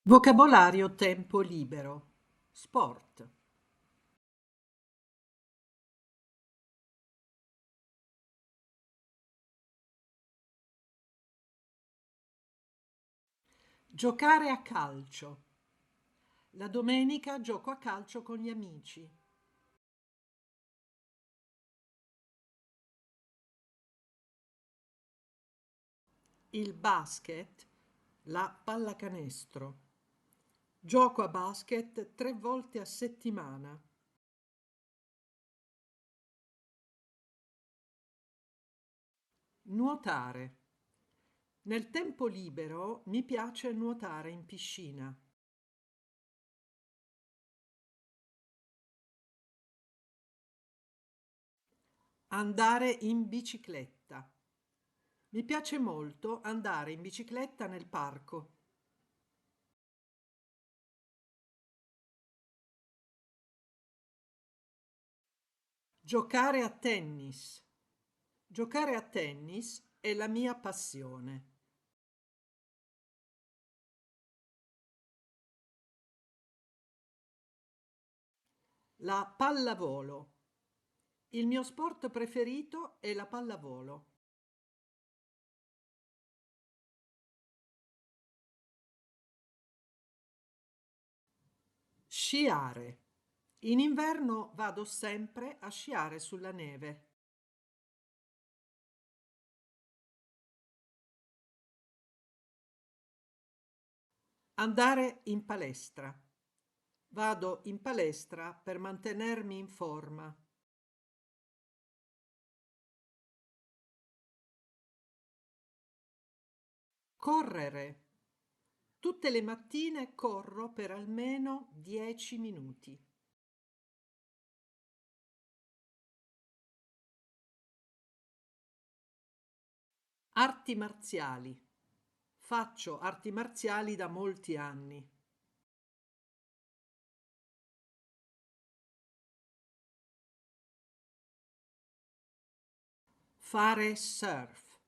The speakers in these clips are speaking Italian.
Vocabolario tempo libero. Sport. Giocare a calcio. La domenica gioco a calcio con gli amici. Il basket. La pallacanestro. Gioco a basket 3 volte a settimana. Nuotare. Nel tempo libero mi piace nuotare in piscina. Andare in bicicletta. Mi piace molto andare in bicicletta nel parco. Giocare a tennis. Giocare a tennis è la mia passione. La pallavolo. Il mio sport preferito è la pallavolo. Sciare. In inverno vado sempre a sciare sulla neve. Andare in palestra. Vado in palestra per mantenermi in forma. Correre. Tutte le mattine corro per almeno 10 minuti. Arti marziali. Faccio arti marziali da molti anni. Fare surf.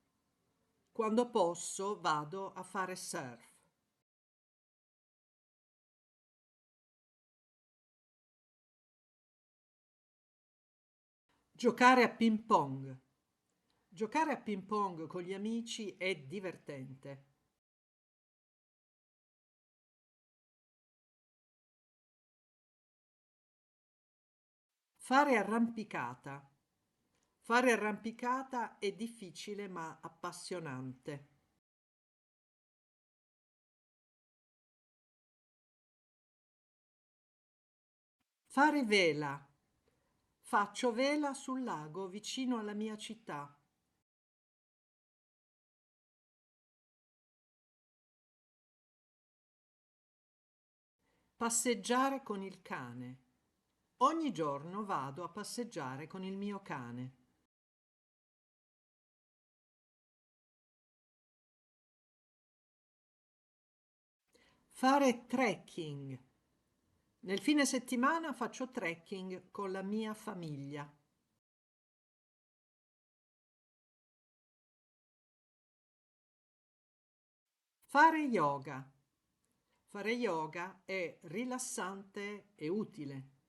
Quando posso vado a fare surf. Giocare a ping pong. Giocare a ping pong con gli amici è divertente. Fare arrampicata. Fare arrampicata è difficile ma appassionante. Fare vela. Faccio vela sul lago vicino alla mia città. Passeggiare con il cane. Ogni giorno vado a passeggiare con il mio cane. Fare trekking. Nel fine settimana faccio trekking con la mia famiglia. Fare yoga. Fare yoga è rilassante e utile.